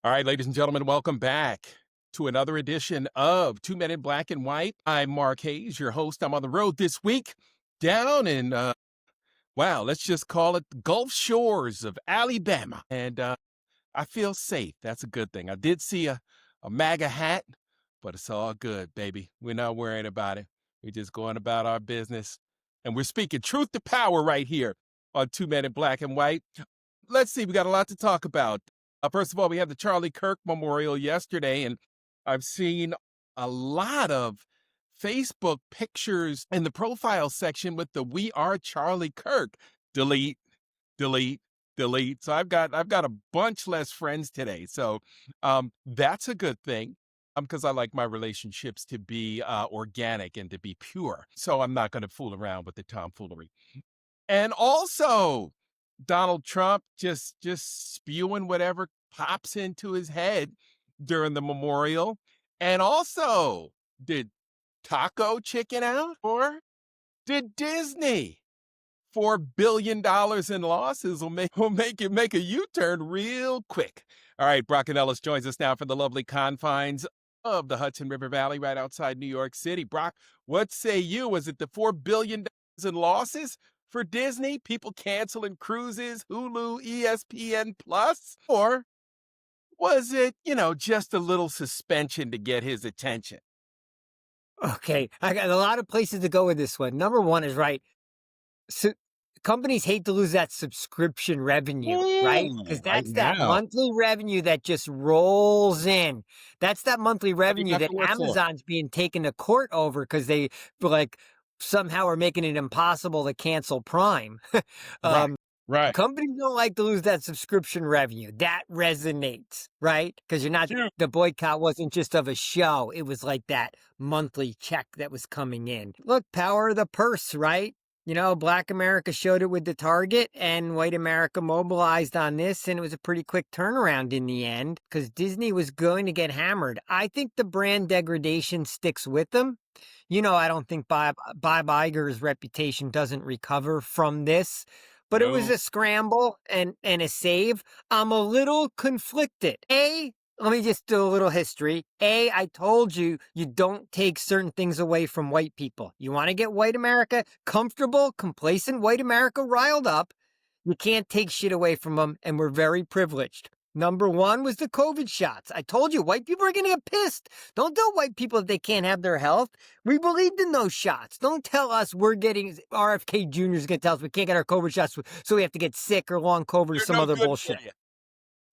All right, ladies and gentlemen, welcome back to another edition of 2 Men in Black and White. I'm Mark Hayes, your host. I'm on the road this week down in, wow, let's just call it the Gulf Shores of Alabama. And I feel safe. That's a good thing. I did see a MAGA hat, but it's all good, baby. We're not worrying about it. We're just going about our business. And we're speaking truth to power right here on 2 Men in Black and White. Let's see, we got a lot to talk about. First of all, we had the Charlie Kirk Memorial yesterday, and I've seen a lot of Facebook pictures in the profile section with the "We Are Charlie Kirk." Delete, delete, delete. So I've got a bunch less friends today. So that's a good thing. Because I like my relationships to be organic and to be pure. So I'm not going to fool around with the tomfoolery. And also, Donald Trump just spewing whatever pops into his head during the memorial. And also, did Taco chicken out, or did Disney? $4 billion in losses will make you make a U-turn real quick. All right, Brock Ganeles joins us now from the lovely confines of the Hudson River Valley, right outside New York City. Brock, what say you? Was it the $4 billion in losses for Disney? People canceling cruises, Hulu, ESPN Plus, or was it, just a little suspension to get his attention? Okay, I got a lot of places to go with this one. Number one is right. So companies hate to lose that subscription revenue, right? Because I that's that know. monthly revenue that just rolls in. That's that monthly What do you revenue got that to work for? Amazon's being taken to court over because they like somehow are making it impossible to cancel Prime. Right, um, right. Companies don't like to lose that subscription revenue. That resonates, right? Because the boycott wasn't just of a show. It was like that monthly check that was coming in. Look, power of the purse, right? Black America showed it with the Target, and white America mobilized on this, and it was a pretty quick turnaround in the end because Disney was going to get hammered. I think the brand degradation sticks with them. I don't think Bob Iger's reputation doesn't recover from this, but it was No. a scramble and a save. I'm a little conflicted. Let me just do a little history. I told you, you don't take certain things away from white people. You want to get white America comfortable, complacent white America riled up. You can't take shit away from them, and we're very privileged. Number one was the COVID shots. I told you, white people are going to get pissed. Don't tell white people that they can't have their health. We believed in those shots. Don't tell us we're getting, RFK Jr. is going to tell us we can't get our COVID shots, so we have to get sick or long COVID or They're some no other good for bullshit. you.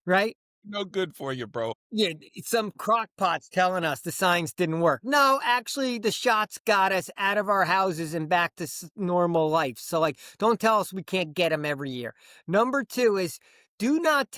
Right? No good for you, bro. Yeah, some crockpots telling us the science didn't work. No, actually, the shots got us out of our houses and back to normal life. So, don't tell us we can't get them every year. Number two is do not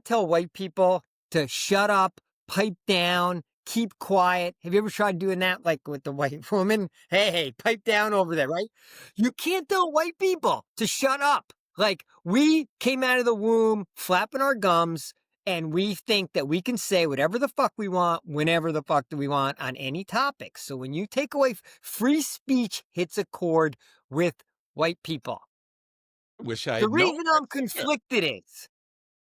tell white people to shut up, pipe down, keep quiet. Have you ever tried doing that, like with the white woman? Hey, pipe down over there, right? You can't tell white people to shut up. Like, we came out of the womb flapping our gums, and we think that we can say whatever the fuck we want, whenever the fuck do we want on any topic. So when you take away free speech, hits a chord with white people. Wish I The had known reason that I'm sooner. conflicted is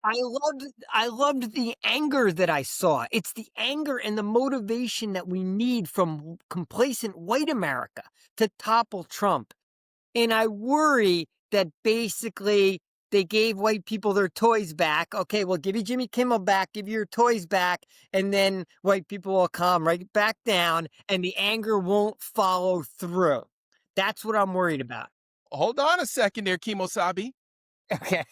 I loved the anger that I saw. It's the anger and the motivation that we need from complacent white America to topple Trump. And I worry that basically they gave white people their toys back. Okay, we'll give you Jimmy Kimmel back, give you your toys back, and then white people will calm right back down and the anger won't follow through. That's what I'm worried about. Hold on a second there, Kimosabi. Okay.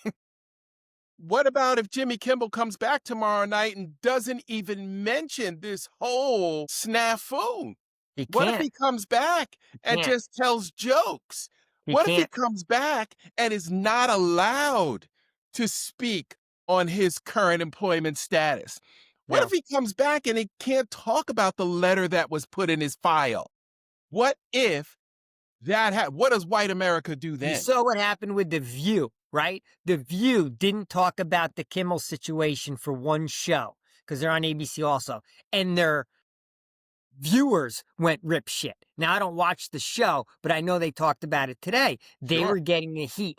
What about if Jimmy Kimmel comes back tomorrow night and doesn't even mention this whole snafu? He What if can't. he comes back He and can't. just tells jokes? He What if he can't. comes back and is not allowed to speak on his current employment status? What if No. he comes back and he can't talk about the letter that was put in his file? What if what does white America do You then? saw what happened with The View, right? The View didn't talk about the Kimmel situation for one show because they're on ABC also. And their viewers went rip shit. Now, I don't watch the show, but I know they talked about it today. They Sure. were getting the heat.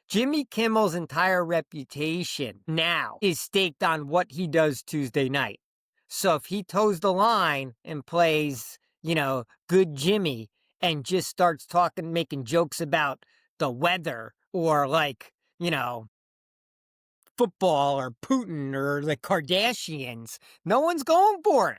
Jimmy Kimmel's entire reputation now is staked on what he does Tuesday night. So if he toes the line and plays, good Jimmy and just starts talking, making jokes about the weather or football or Putin or the Kardashians, no one's going for it.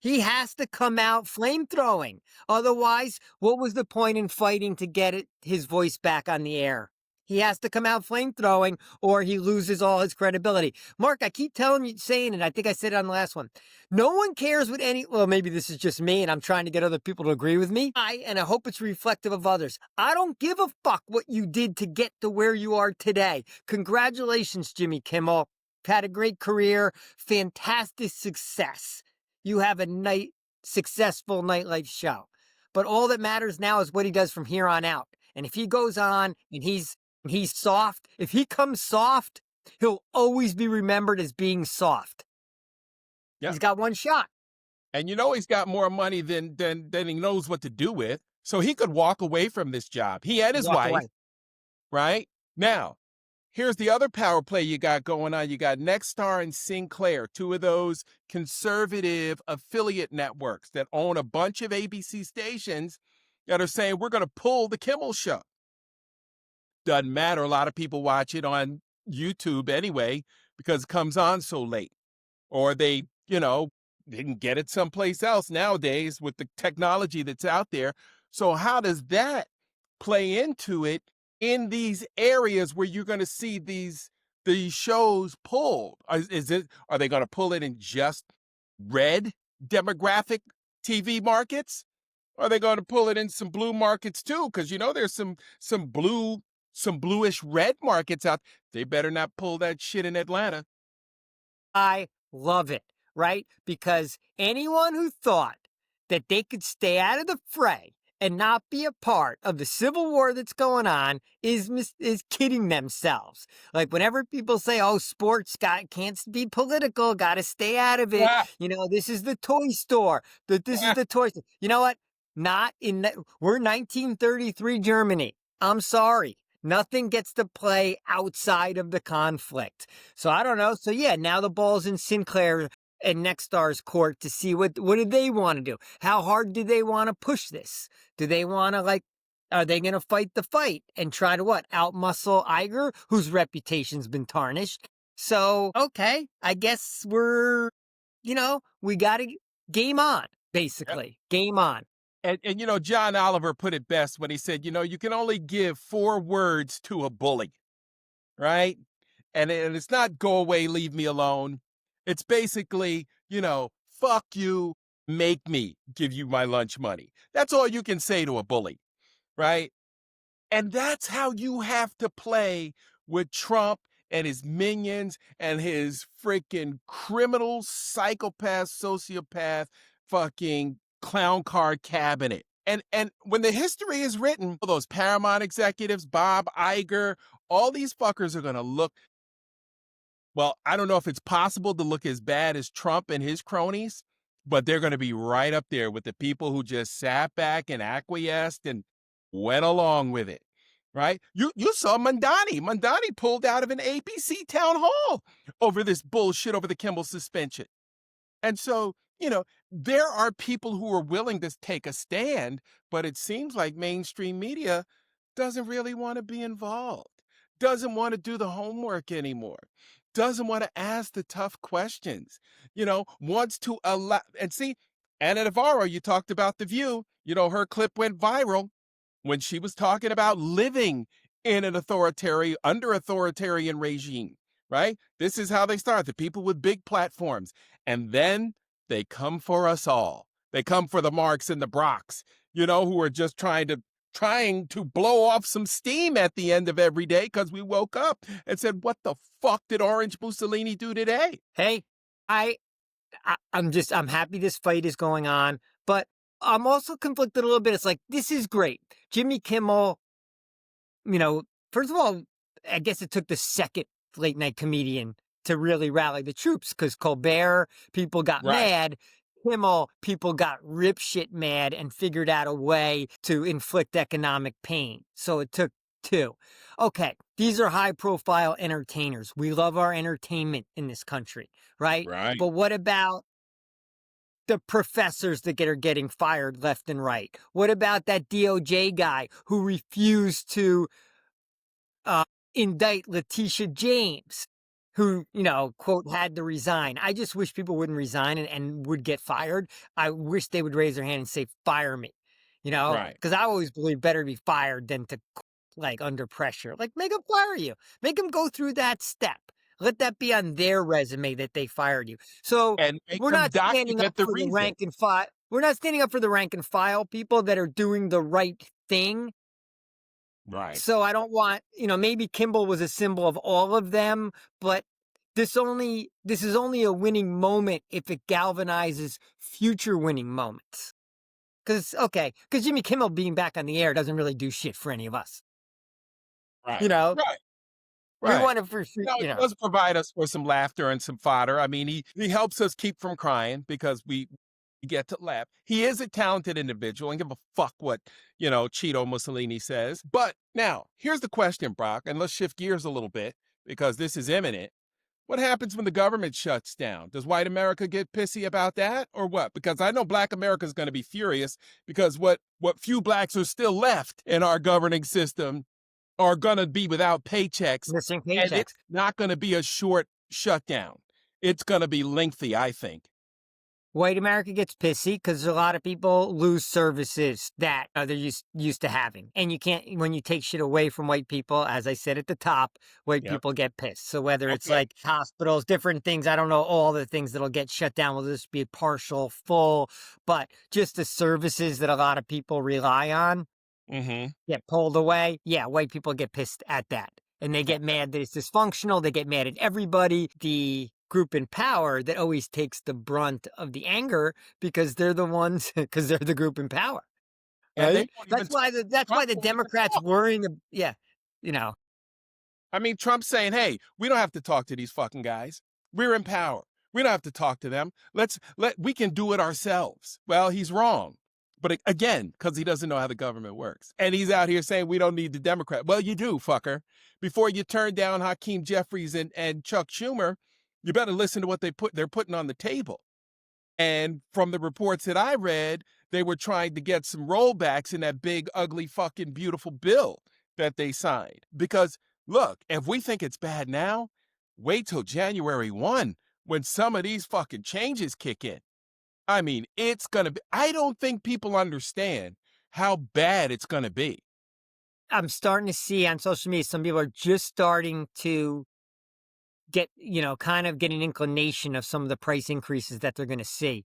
He has to come out flame-throwing. Otherwise, what was the point in fighting to get his voice back on the air? He has to come out flame-throwing or he loses all his credibility. Mark, I keep saying it, I think I said it on the last one. No one cares what well, maybe this is just me and I'm trying to get other people to agree with me. And I hope it's reflective of others. I don't give a fuck what you did to get to where you are today. Congratulations, Jimmy Kimmel. Had a great career, fantastic success. You have a successful nightlife show. But all that matters now is what he does from here on out. And if he goes on and he's soft, if he comes soft, he'll always be remembered as being soft. Yep. He's got one shot. And he's got more money than he knows what to do with. So he could walk away from this job. He had his wife, right? Now, here's the other power play you got going on. You got Nexstar and Sinclair, two of those conservative affiliate networks that own a bunch of ABC stations that are saying, we're going to pull the Kimmel show. Doesn't matter. A lot of people watch it on YouTube anyway because it comes on so late. Or they can get it someplace else nowadays with the technology that's out there. So how does that play into it in these areas where you're going to see these shows pulled? Are they going to pull it in just red demographic TV markets? Or are they going to pull it in some blue markets too? Because there's some bluish red markets out. They better not pull that shit in Atlanta. I love it, right? Because anyone who thought that they could stay out of the fray and not be a part of the civil war that's going on is kidding themselves. Like whenever people say, "Oh, sports can't be political, got to stay out of it." Yeah. This is the toy store. This is the toy store. You know what? We're 1933 Germany. I'm sorry. Nothing gets to play outside of the conflict. So I don't know. So yeah, now the ball's in Sinclair and Nexstar's court to see what do they want to do? How hard do they want to push this? Do they want to are they going to fight the fight and try to outmuscle Iger, whose reputation's been tarnished? So, okay, I guess we got to game on, basically. Yep. Game on. And John Oliver put it best when he said, you can only give 4 words to a bully, right? And it's not go away, leave me alone. It's basically, fuck you, make me give you my lunch money. That's all you can say to a bully, right? And that's how you have to play with Trump and his minions and his freaking criminal, psychopath, sociopath, fucking clown car cabinet. And when the history is written, those Paramount executives, Bob Iger, all these fuckers are going to look. Well, I don't know if it's possible to look as bad as Trump and his cronies, but they're going to be right up there with the people who just sat back and acquiesced and went along with it, right? You saw Mandani. Mandani pulled out of an ABC town hall over this bullshit over the Kimmel suspension. And so, there are people who are willing to take a stand, but it seems like mainstream media doesn't really want to be involved, doesn't want to do the homework anymore, doesn't want to ask the tough questions, wants to allow. And see, Ana Navarro, you talked about The View, her clip went viral when she was talking about living in an under authoritarian regime, right? This is how they start, the people with big platforms. And then they come for us all. They come for the Marks and the Brocks, who are just trying to blow off some steam at the end of every day because we woke up and said, what the fuck did Orange Mussolini do today? Hey, I'm happy this fight is going on, but I'm also conflicted a little bit. It's like, this is great. Jimmy Kimmel, first of all, I guess it took the second late night comedian to really rally the troops because Colbert, people got mad. Kimmel, people got rip shit mad and figured out a way to inflict economic pain. So it took too. Okay, these are high profile entertainers. We love our entertainment in this country, right? Right. But what about the professors that are getting fired left and right? What about that DOJ guy who refused to uh, indict Letitia James, who, quote, had to resign? I just wish people wouldn't resign and would get fired. I wish they would raise their hand and say, fire me, Right. because I always believe better to be fired than to, like, under pressure. Like, make them fire you, make them go through that step. Let that be on their resume that they fired you. So And make we're them not standing up document the for the reason. rank and file. We're not standing up for the rank and file people that are doing the right thing. Right. So I don't want, maybe Kimmel was a symbol of all of them, but this is only a winning moment if it galvanizes future winning moments. Because Jimmy Kimmel being back on the air doesn't really do shit for any of us. You Right. know, Right. we Right. want it for free. It does provide us with some laughter and some fodder. I mean, he helps us keep from crying because we get to laugh. He is a talented individual and give a fuck what, Cheeto Mussolini says. But now, here's the question, Brock, and let's shift gears a little bit because this is imminent. What happens when the government shuts down? Does white America get pissy about that or what? Because I know black America is going to be furious because what few blacks are still left in our governing system are going to be without paychecks, Missing and paychecks. it's not going to be a short shutdown. It's going to be lengthy, I think. White America gets pissy because a lot of people lose services that they're used to having. And you can't, when you take shit away from white people, as I said at the top, white Yep. people get pissed. So whether it's Okay. like hospitals, different things, I don't know all the things that'll get shut down. Will this be partial, full, but just the services that a lot of people rely on Mm-hmm. get pulled away. Yeah, white people get pissed at that. And they get mad that it's dysfunctional. They get mad at everybody. The group in power that always takes the brunt of the anger because they're the ones, because they're the group in power. And they Right? won't even That's why Trump the won't even Democrats talk. worrying. Yeah. You know, I mean, Trump's saying, hey, we don't have to talk to these fucking guys. We're in power. We don't have to talk to them. We can do it ourselves. Well, he's wrong. But again, because he doesn't know how the government works. And he's out here saying we don't need the Democrat. Well, you do, fucker. Before you turn down Hakeem Jeffries and Chuck Schumer, you better listen to what they're putting on the table. And from the reports that I read, they were trying to get some rollbacks in that big, ugly, fucking beautiful bill that they signed. Because look, if we think it's bad now, wait till January 1 when some of these fucking changes kick in. I mean, it's going to be, I don't think people understand how bad it's going to be. I'm starting to see on social media, some people are just starting to get, kind of get an inclination of some of the price increases that they're going to see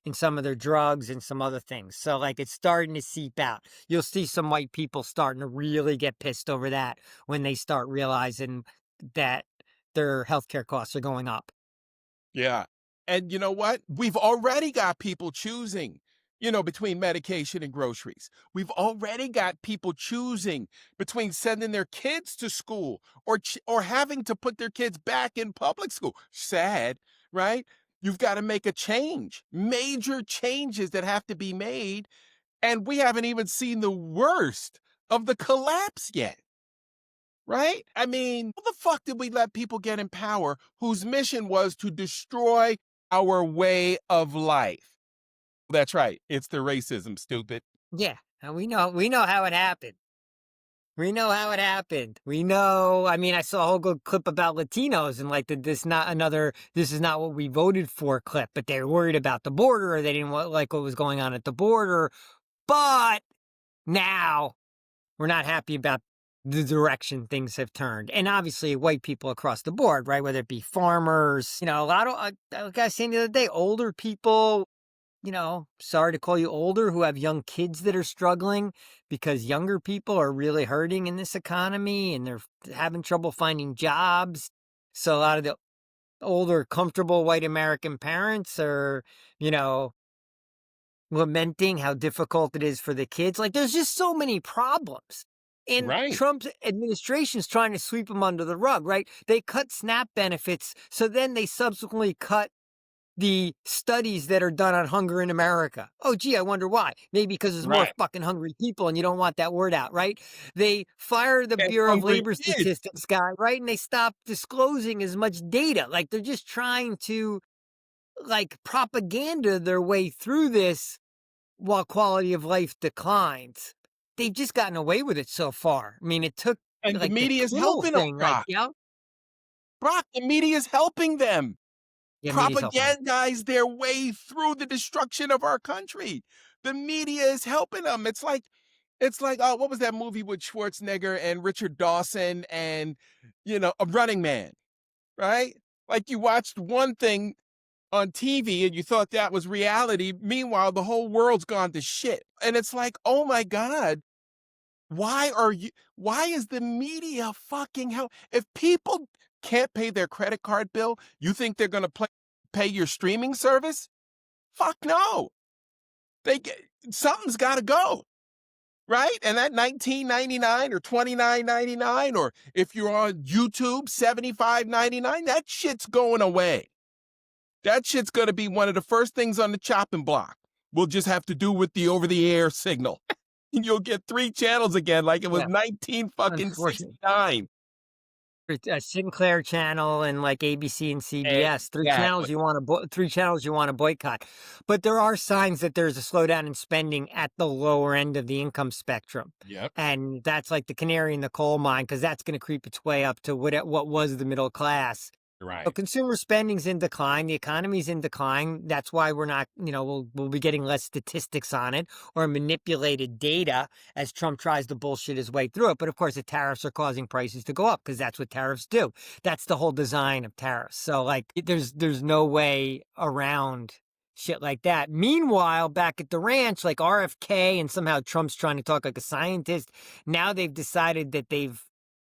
in some of their drugs and some other things. So, like, it's starting to seep out. You'll see some white people starting to really get pissed over that when they start realizing that their healthcare costs are going up. Yeah. And you know what? We've already got people choosing, between medication and groceries. We've already got people choosing between sending their kids to school or having to put their kids back in public school. Sad, right? You've got to make a change, major changes that have to be made. And we haven't even seen the worst of the collapse yet. Right? I mean, how the fuck did we let people get in power whose mission was to destroy our way of life? That's right. It's the racism, stupid. Yeah, and we know how it happened. We know how it happened. We know. I mean, I saw a whole good clip about Latinos and like this is not what we voted for clip, but they were worried about the border or they didn't like what was going on at the border. But now we're not happy about the direction things have turned. And obviously white people across the board, right? Whether it be farmers, a lot of, like I was saying the other day, older people, sorry to call you older, who have young kids that are struggling because younger people are really hurting in this economy and they're having trouble finding jobs. So a lot of the older, comfortable white American parents are, lamenting how difficult it is for the kids. Like, there's just so many problems. And Right. Trump's administration is trying to sweep them under the rug, right? They cut SNAP benefits, so then they subsequently cut the studies that are done on hunger in America. Oh, gee, I wonder why. Maybe because there's more Right. fucking hungry people and you don't want that word out, right? They fire the And Bureau of hungry Labor kids. Statistics guy, right? And they stop disclosing as much data. Like they're just trying to like propaganda their way through this while quality of life declines. They've just gotten away with it so far. I mean, it took And the like the media is Kimmel helping them, thing, like, Brock. yeah, Brock, the media is helping them. yeah, media's helping them. Propagandize their way through the destruction of our country. The media is helping them. It's like, oh, what was that movie with Schwarzenegger and Richard Dawson and, a Running Man, right? Like you watched one thing on TV and you thought that was reality. Meanwhile, the whole world's gone to shit. And it's like, oh my God, why is the media fucking hell? If people can't pay their credit card bill, you think they're going to pay your streaming service? Fuck no. They get, something's got to go. Right? And that 19.99 or 29.99, or if you're on YouTube, 75.99, that shit's going away. That shit's going to be one of the first things on the chopping block. We'll just have to do with the over-the-air signal. And you'll get 3 channels again like it was Yeah, 19 fucking unfortunately. 69. Sinclair Channel and like ABC and CBS, Exactly. 3 channels you want to boycott. But there are signs that there's a slowdown in spending at the lower end of the income spectrum. Yep. And that's like the canary in the coal mine because that's going to creep its way up to what was the middle class. So Right. consumer spending's in decline, the economy's in decline. That's why we're not, we'll be getting less statistics on it or manipulated data as Trump tries to bullshit his way through it. But of course, the tariffs are causing prices to go up because that's what tariffs do. That's the whole design of tariffs. So like, there's no way around shit like that. Meanwhile, back at the ranch, like RFK and somehow Trump's trying to talk like a scientist. Now they've decided that they've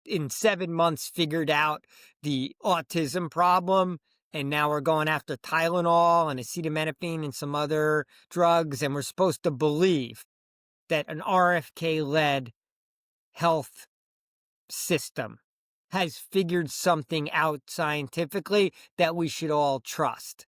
in 7 months figured out the autism problem. And now we're going after Tylenol and acetaminophen and some other drugs. And we're supposed to believe that an RFK led health system has figured something out scientifically that we should all trust.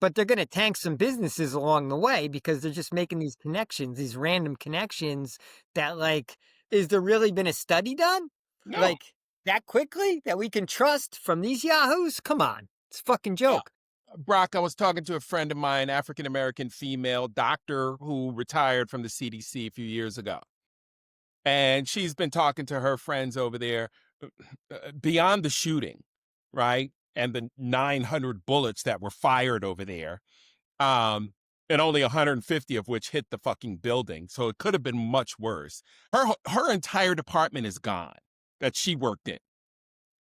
But they're going to tank some businesses along the way because they're just making these connections, these random connections that, like, is there really been a study done? No. Like, that quickly that we can trust from these yahoos? Come on. It's a fucking No. joke. Brock, I was talking to a friend of mine, African American female doctor who retired from the CDC a few years ago. And she's been talking to her friends over there beyond the shooting, right? And the 900 bullets that were fired over there. Um, and only 150 of which hit the fucking building. So it could have been much worse. Her entire department is gone that she worked in,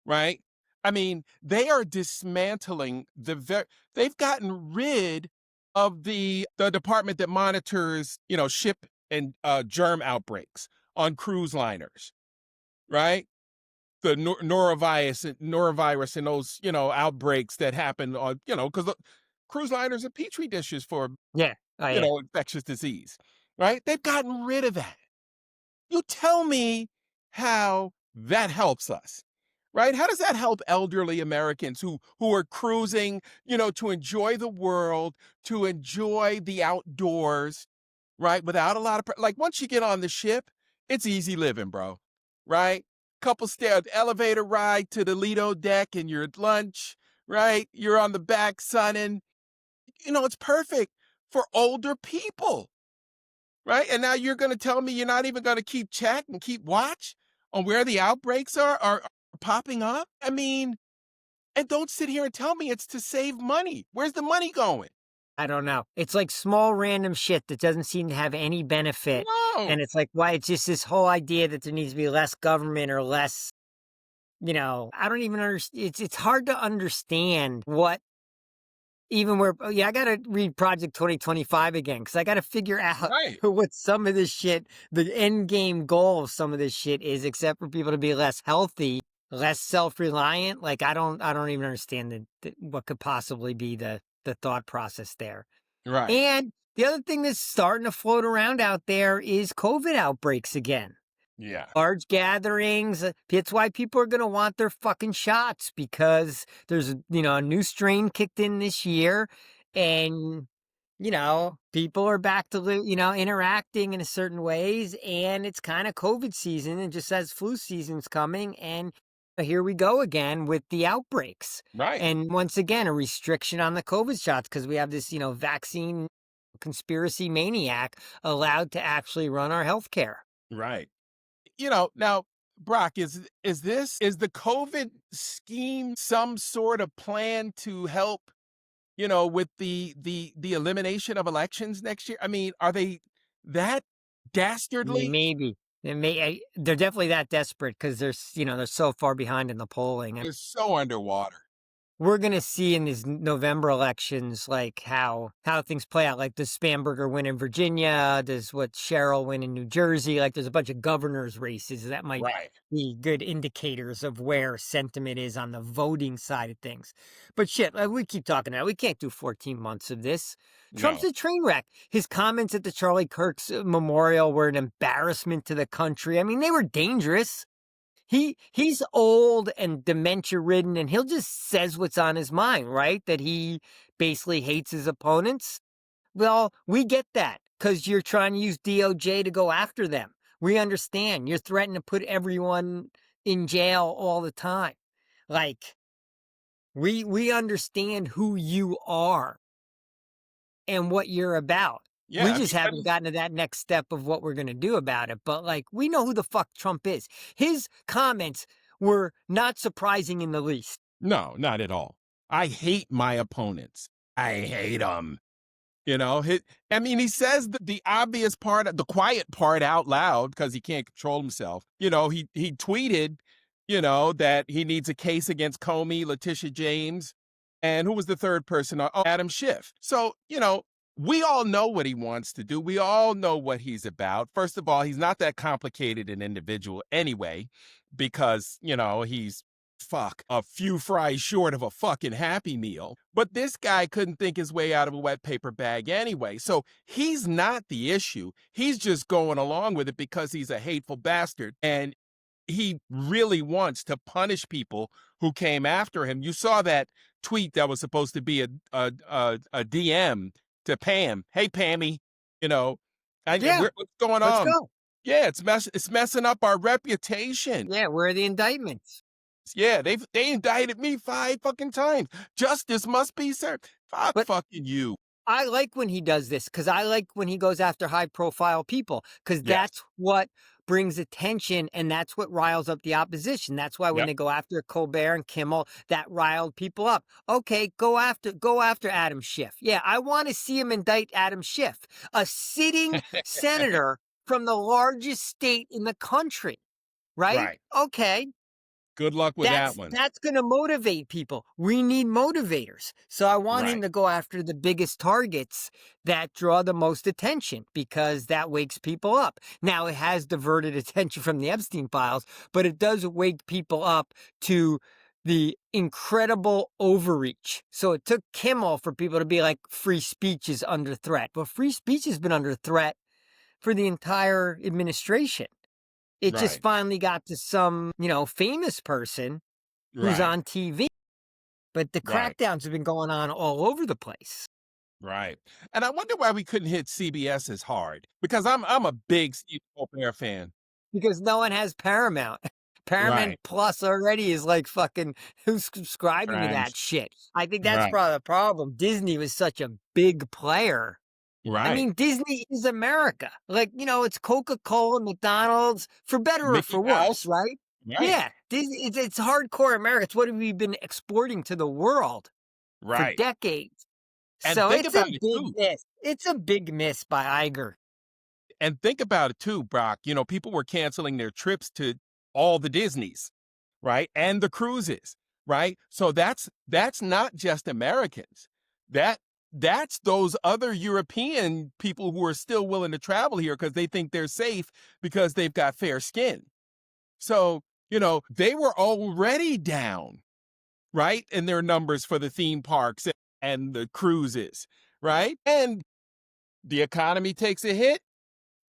right? I mean, they are dismantling they've gotten rid of the department that monitors, ship and germ outbreaks on cruise liners, right? The norovirus and those, outbreaks that happen on, because cruise liners are petri dishes for, Yeah. Oh, yeah. infectious disease, right? They've gotten rid of that. You tell me how that helps us, right? How does that help elderly Americans who are cruising, to enjoy the world, to enjoy the outdoors, right? Without a lot of like once you get on the ship, it's easy living, bro. Right? Couple stairs, elevator ride to the Lido deck, and you're at lunch, right? You're on the back sunning. It's perfect for older people, right? And now you're going to tell me you're not even going to keep check and keep watch on where the outbreaks are popping up? I mean, and don't sit here and tell me it's to save money. Where's the money going? I don't know. It's like small random shit that doesn't seem to have any benefit. No. And it's like, why? It's just this whole idea that there needs to be less government or less, I don't even understand. It's hard to understand what even where, oh, yeah, I got to read Project 2025 again because I got to figure out Right. what some of this shit, the end game goal of some of this shit is, except for people to be less healthy, less self-reliant. Like, I don't even understand what could possibly be the thought process there. Right. And the other thing that's starting to float around out there is COVID outbreaks again. Yeah. Large gatherings. That's why people are going to want their fucking shots because there's, a new strain kicked in this year. And, people are back to, interacting in a certain ways. And it's kind of COVID season and just as flu season's coming. And here we go again with the outbreaks. Right. And once again, a restriction on the COVID shots because we have this, vaccine conspiracy maniac allowed to actually run our healthcare. Right. Now, Brock, is the COVID scheme some sort of plan to help, with the elimination of elections next year? I mean, are they that dastardly? Maybe. They're definitely that desperate because they're so far behind in the polling. It's so underwater. We're gonna see in these November elections, like how things play out. Like, does Spamberger win in Virginia? Does Cheryl win in New Jersey? Like, there's a bunch of governors' races that might Right. be good indicators of where sentiment is on the voting side of things. But shit, like, we keep talking about it. We can't do 14 months of this. Trump's No. a train wreck. His comments at the Charlie Kirk's memorial were an embarrassment to the country. I mean, they were dangerous. He's old and dementia ridden, and he'll just says what's on his mind, right? That he basically hates his opponents. Well, we get that because you're trying to use DOJ to go after them. We understand. You're threatening to put everyone in jail all the time. Like, we understand who you are and what you're about. Yeah. We I just mean, haven't gotten to that next step of what we're going to do about it. But like, we know who the fuck Trump is. His comments were not surprising in the least. no, not at all. I hate my opponents. I hate them. He says the obvious part, the quiet part out loud because he can't control himself. He tweeted, that he needs a case against Comey, Letitia James, and who was the third person? Oh, Adam Schiff. So, we all know what he wants to do. We all know what he's about. First of all, he's not that complicated an individual anyway, because, he's a few fries short of a fucking Happy Meal. But this guy couldn't think his way out of a wet paper bag anyway. So he's not the issue. He's just going along with it because he's a hateful bastard. And he really wants to punish people who came after him. You saw that tweet that was supposed to be a DM to Pam. Hey, Pammy, Yeah, what's going let's on? go. Yeah, it's messing up our reputation. Yeah, where are the indictments? Yeah, they indicted me 5 fucking times. Justice must be served. Fuck But fucking you. I like when he does this because I like when he goes after high profile people because Yes. that's what brings attention and that's what riles up the opposition. That's why when Yep. they go after Colbert and Kimmel, that riled people up. Okay, go after Adam Schiff. Yeah, I want to see him indict Adam Schiff, a sitting senator from the largest state in the country, right? Right. Okay. Good luck with that one. That's going to motivate people. We need motivators. So I want him Right. to go after the biggest targets that draw the most attention because that wakes people up. Now, it has diverted attention from the Epstein files, but it does wake people up to the incredible overreach. So it took Kimmel for people to be like, free speech is under threat. But free speech has been under threat for the entire administration. It just Right. finally got to some, famous person who's Right. on TV. But the Right. crackdowns have been going on all over the place Right. And I wonder why we couldn't hit CBS as hard because I'm a big Steve Colbert fan. because no one has Paramount. Paramount Right. Plus already is like fucking who's subscribing to Right. that shit. I think that's Right. probably the problem. Disney was such a big player. Right. I mean, Disney is America. Like, it's Coca-Cola, McDonald's, for better or Mickey for Mouse. worse, right? Right. Yeah, Disney, it's hardcore America. It's what we've been exporting to the world for Right. decades. And So think it's a about it big too. miss. It's a big miss by Iger. And think about it too, Brock. People were canceling their trips to all the Disneys, right? And the cruises, right? So that's not just Americans. That's those other European people who are still willing to travel here because they think they're safe because they've got fair skin. So, they were already down, right? In their numbers for the theme parks and the cruises, right? And the economy takes a hit.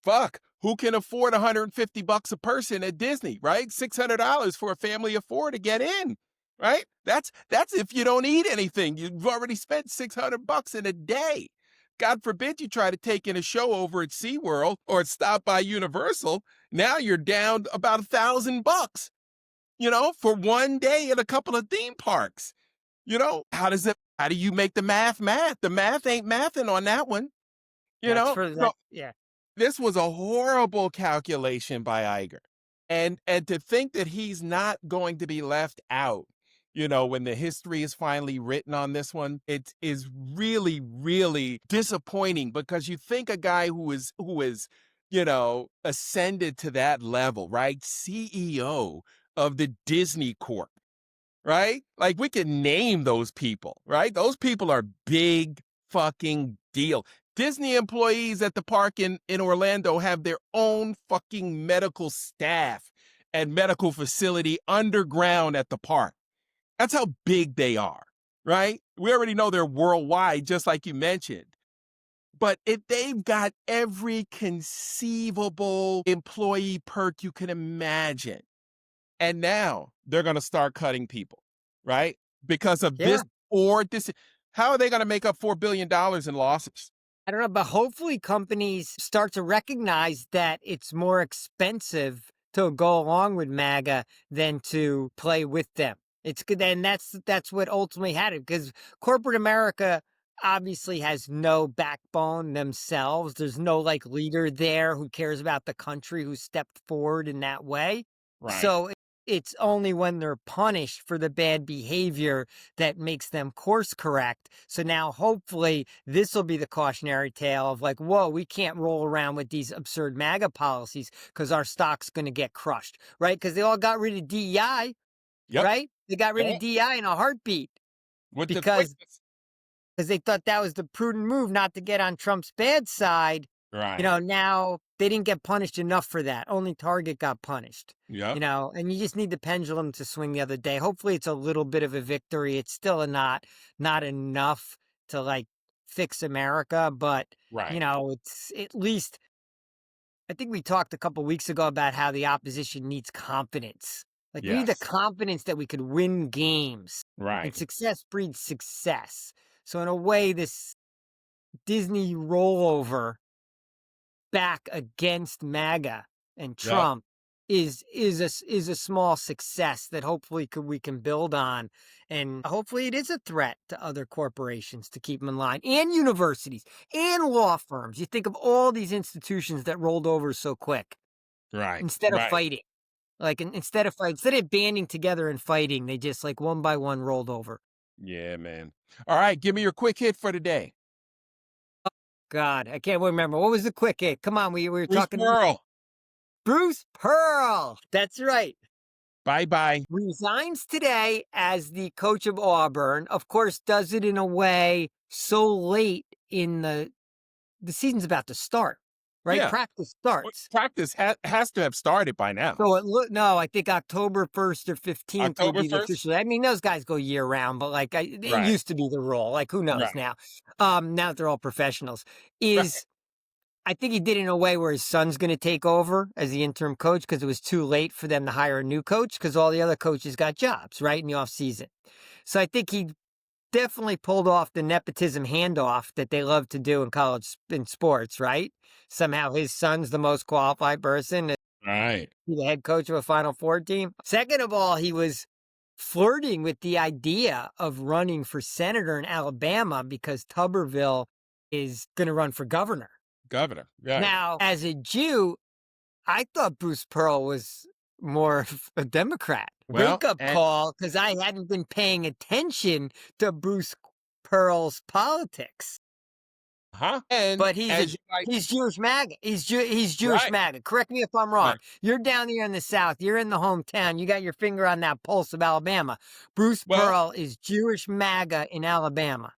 Fuck, Who can afford $150 a person at Disney, right? $600 for a family of four to get in, right? That's if you don't eat anything. You've already spent $600 in a day. God forbid you try to take in a show over at SeaWorld or stop by Universal. Now you're down about $1,000, for one day at a couple of theme parks. How do you make the math math? The math ain't mathing on that one, you That's know? for So that. Yeah. this was a horrible calculation by Iger. And to think that he's not going to be left out, when the history is finally written on this one, it is really, really disappointing because you think a guy who is ascended to that level, right? CEO of the Disney Corp, right? Like we can name those people, right? Those people are big fucking deal. Disney employees at the park in Orlando have their own fucking medical staff and medical facility underground at the park. That's how big they are, right? We already know they're worldwide, just like you mentioned. But they've got every conceivable employee perk you can imagine. And now they're going to start cutting people, right? Because of Yeah. this or this. How are they going to make up $4 billion in losses? I don't know, but hopefully companies start to recognize that it's more expensive to go along with MAGA than to play with them. It's good, and that's what ultimately had it, because corporate America obviously has no backbone themselves. There's no leader there who cares about the country who stepped forward in that way. Right. So it's only when they're punished for the bad behavior that makes them course correct. So now hopefully this will be the cautionary tale of whoa, we can't roll around with these absurd MAGA policies because our stock's going to get crushed, right? Because they all got rid of DEI, Yep. right? They got rid of DEI in a heartbeat With the because quickness. they thought that was the prudent move not to get on Trump's bad side. Right. Now they didn't get punished enough for that. Only Target got punished. Yep. And you just need the pendulum to swing the other day. Hopefully it's a little bit of a victory. It's still not enough to fix America, but Right. it's at least, I think we talked a couple weeks ago about how the opposition needs confidence. We need the Yes. confidence that we could win games. And Right. success breeds success. So in a way, this Disney rollover back against MAGA and Yep. Trump is a small success that hopefully we can build on, and hopefully it is a threat to other corporations to keep them in line, and universities and law firms. You think of all these institutions that rolled over so quick Right. instead of Right. fighting. Instead of banding together and fighting, they just one by one rolled over. Yeah, man. All right. Give me your quick hit for today. God, I can't remember. What was the quick hit? Come on, we were Bruce talking Pearl. Bruce Pearl. That's right. Bye-bye. Resigns today as the coach of Auburn. Of course, does it in a way so late in the season's about to start, right? Yeah. Practice starts. Practice has to have started by now. So no, I think October 1st or 15th would October be the 1st? official. I mean, those guys go year round, but it Right. used to be the rule. Who knows Right. now? Now that they're all professionals, Right. I think he did it in a way where his son's going to take over as the interim coach because it was too late for them to hire a new coach because all the other coaches got jobs, right, in the offseason. So I think he definitely pulled off the nepotism handoff that they love to do in sports, right? Somehow his son's the most qualified person to Right. be the head coach of a Final Four team. Second of all, he was flirting with the idea of running for senator in Alabama because Tuberville is going to run for governor. Governor. Right. Now, as a Jew, I thought Bruce Pearl was more of a Democrat. Well, Wake-up and call, because I hadn't been paying attention to Bruce Pearl's politics. and But as you like, he's Jewish MAGA. He's Jewish right. MAGA. Correct me if I'm wrong. Right. You're down here in the South. You're in the hometown. You got your finger on that pulse of Alabama. Bruce Well, Pearl is Jewish MAGA in Alabama.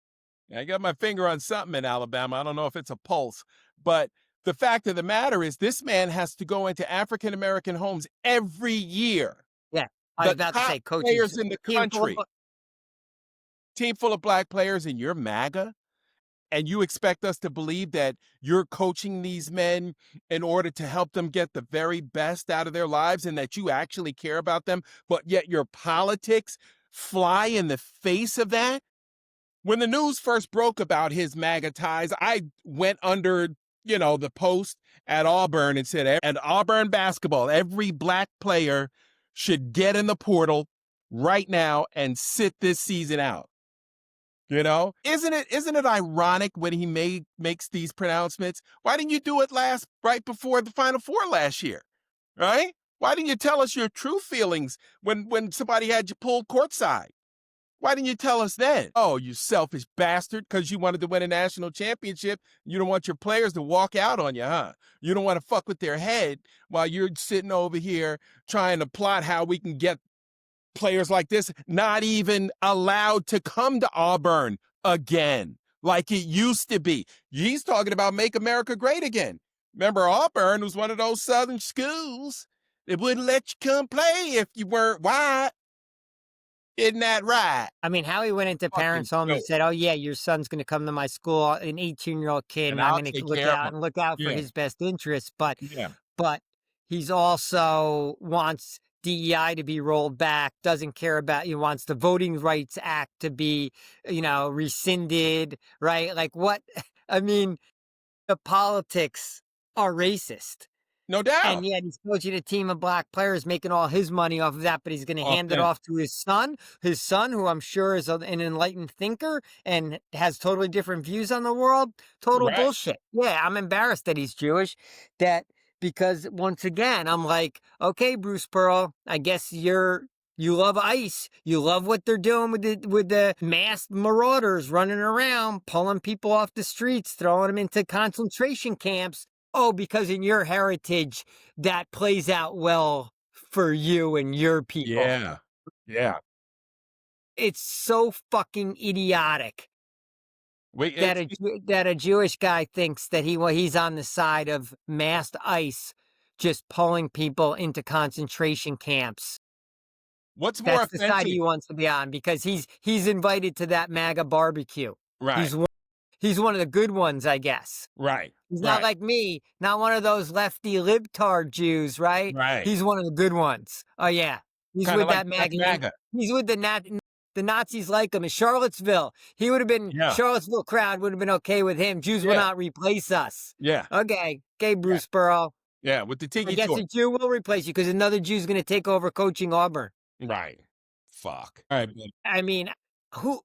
I got my finger on something in Alabama. I don't know if it's a pulse, but the fact of the matter is this man has to go into African American homes every year. Yeah, I was The about to top say, coaches. players in the country. Team full of black players, and you're MAGA. And you expect us to believe that you're coaching these men in order to help them get the very best out of their lives and that you actually care about them, but yet your politics fly in the face of that? When the news first broke about his MAGA ties, I went under, the post at Auburn and said, at Auburn basketball, every black player should get in the portal right now and sit this season out. Isn't it ironic when he makes these pronouncements? Why didn't you do it right before the Final Four last year? Right? Why didn't you tell us your true feelings when somebody had you pulled courtside? Why didn't you tell us then? Oh, you selfish bastard, because you wanted to win a national championship. You don't want your players to walk out on you, huh? You don't want to fuck with their head while you're sitting over here trying to plot how we can get players like this not even allowed to come to Auburn again, like it used to be. He's talking about make America great again. Remember, Auburn was one of those Southern schools that wouldn't let you come play if you weren't white. Isn't that right? I mean, how he went into Fucking parents' home and dope. said, "Oh yeah, your son's going to come to my school, an 18-year-old kid, And and I'm I'll going to take look care of out them. and look out for Yeah, his best interests." But yeah. but he's also wants DEI to be rolled back, doesn't care about, he wants the Voting Rights Act to be, rescinded, right? Like what? I mean, the politics are racist. No doubt. And yet he's coaching a team of black players, making all his money off of that, but he's going to hand it Often. off to his son, who I'm sure is an enlightened thinker and has totally different views on the world. Total Right. bullshit. Yeah, I'm embarrassed that he's Jewish. Because once again, I'm like, okay, Bruce Pearl, I guess you love ICE. You love what they're doing with the masked marauders running around, pulling people off the streets, throwing them into concentration camps. Oh, because in your heritage, that plays out well for you and your people. Yeah. Yeah. It's so fucking idiotic Wait, that that a Jewish guy thinks that he's on the side of massed ICE just pulling people into concentration camps. what's more That's the side offensive? he wants to be on because he's invited to that MAGA barbecue. Right. He's one of the good ones, I guess. Right. He's not Right. like me, not one of those lefty libtard Jews, right? Right. He's one of the good ones. Oh yeah, he's Kind of with like that Black MAGA. MAGA. He's with the Nazis like him in Charlottesville. He would have been Yeah. Charlottesville crowd would have been okay with him. Jews will Yeah. not replace us. Yeah. Okay, Yeah. Bruce Pearl. Yeah. With the I tiki guess torch. a Jew will replace you because another Jew's going to take over coaching Auburn. Right. Fuck. All right, buddy. I mean, who?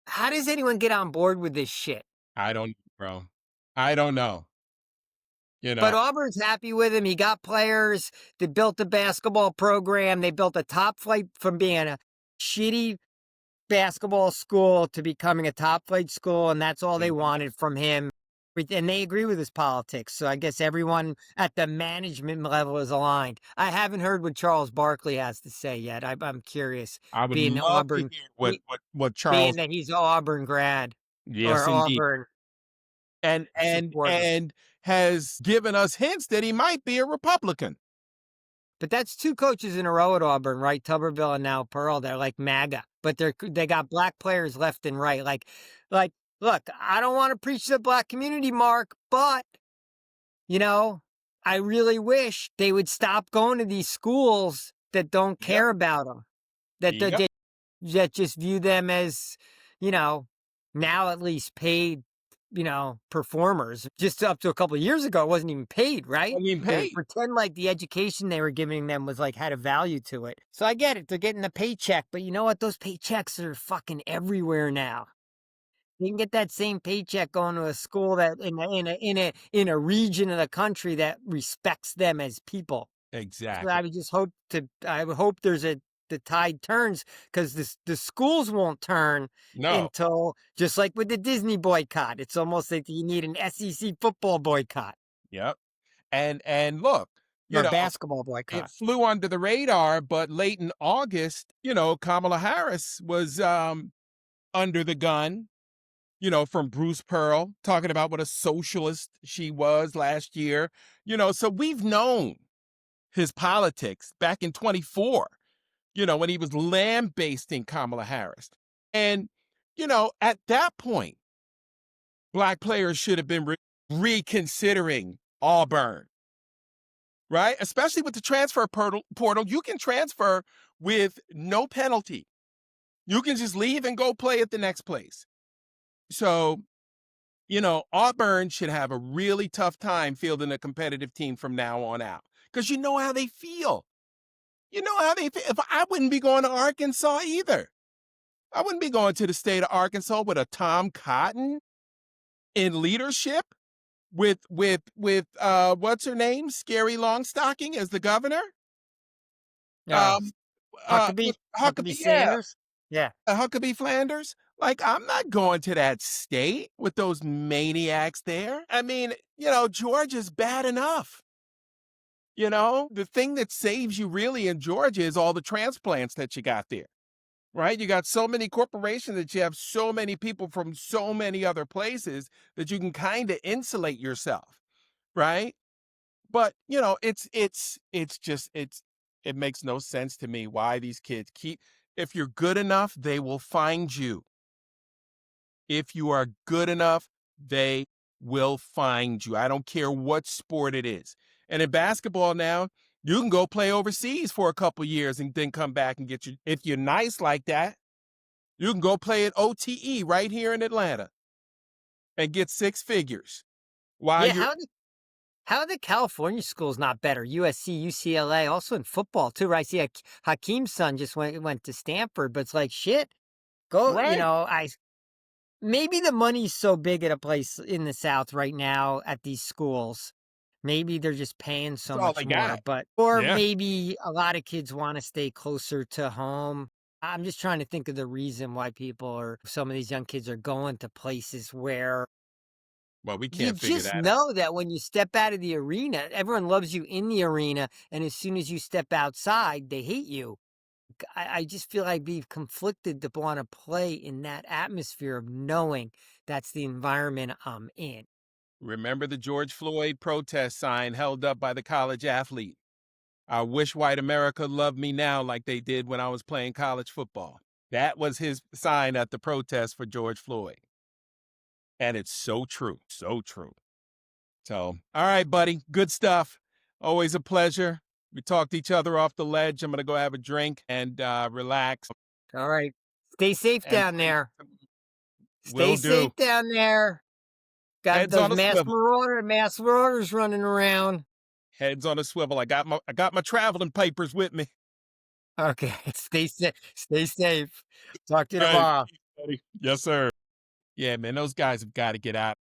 How does anyone get on board with this shit? I don't, bro. I don't know. But Auburn's happy with him. He got players. They built a basketball program. They built a top flight from being a shitty basketball school to becoming a top flight school, and that's all they wanted from him. And they agree with his politics. So I guess everyone at the management level is aligned. I haven't heard what Charles Barkley has to say yet. I'm curious, I would being love to Auburn, hear be- what being Charles. that he's an Auburn grad Yes, or indeed. Auburn And supporter. has given us hints that he might be a Republican. But that's two coaches in a row at Auburn, right? Tuberville and now Pearl. They're like MAGA, but they got black players left and right. Like, look, I don't want to preach to the black community, Mark, but I really wish they would stop going to these schools that don't Yep. care about them, Yep. that just view them as, now at least paid, performers. Just up to a couple of years ago, it wasn't even paid, right? I mean, They would hey, pretend like the education they were giving them was had a value to it. So I get it. They're getting a paycheck, but you know what? Those paychecks are fucking everywhere now. You can get that same paycheck going to a school that in a region of the country that respects them as people. So exactly. I would hope the tide turns because the schools won't turn No. until, just like with the Disney boycott. It's almost like you need an SEC football boycott Yep. And look, or a basketball boycott. it flew under the radar, but late in August, Kamala Harris was under the gun, from Bruce Pearl, talking about what a socialist she was last year. So we've known his politics back in 24, when he was lambasting Kamala Harris. And, at that point, Black players should have been reconsidering Auburn, right? Especially with the transfer portal, you can transfer with no penalty. You can just leave and go play at the next place. So, Auburn should have a really tough time fielding a competitive team from now on out because you know how they feel. You know how they feel. If I wouldn't be going to Arkansas either. I wouldn't be going to the state of Arkansas with a Tom Cotton in leadership with what's her name, Scary Longstocking as the governor. Yeah, Um, Huckabee yeah, Sanders. Yeah. Huckabee Flanders. Like, I'm not going to that state with those maniacs there. I mean, Georgia's bad enough. The thing that saves you really in Georgia is all the transplants that you got there, right? You got so many corporations that you have so many people from so many other places that you can kind of insulate yourself, right? But, it makes no sense to me why these kids if you're good enough, they will find you. If you are good enough, they will find you. I don't care what sport it is. And in basketball now, you can go play overseas for a couple years and then come back and if you're nice like that, you can go play at OTE right here in Atlanta and get six figures while Yeah, you're how are the California schools not better? USC, UCLA, also in football too, right? I see Hakeem's son just went to Stanford, but it's like shit. Go, right. I maybe the money's so big at a place in the South right now at these schools. Maybe they're just paying so That's all much they more, got. or Yeah. maybe a lot of kids want to stay closer to home. I'm just trying to think of the reason why some of these young kids are going to places where Well, we you can't figure just that out. know that when you step out of the arena, everyone loves you in the arena, and as soon as you step outside, they hate you. I just feel I'd be conflicted to want to play in that atmosphere of knowing that's the environment I'm in. Remember the George Floyd protest sign held up by the college athlete? I wish white America loved me now like they did when I was playing college football. That was his sign at the protest for George Floyd. And it's so true. So true. So, all right, buddy. Good stuff. Always a pleasure. We talked each other off the ledge. I'm going to go have a drink and relax. All right. Stay safe And down there. Stay will safe do. down there. Got Heads those on a swivel. mass marauders running around. Heads on a swivel. I got my traveling papers with me. Okay. Stay safe. Stay safe. Talk to you All right. tomorrow. Buddy. Yes, sir. Yeah, man, those guys have got to get out.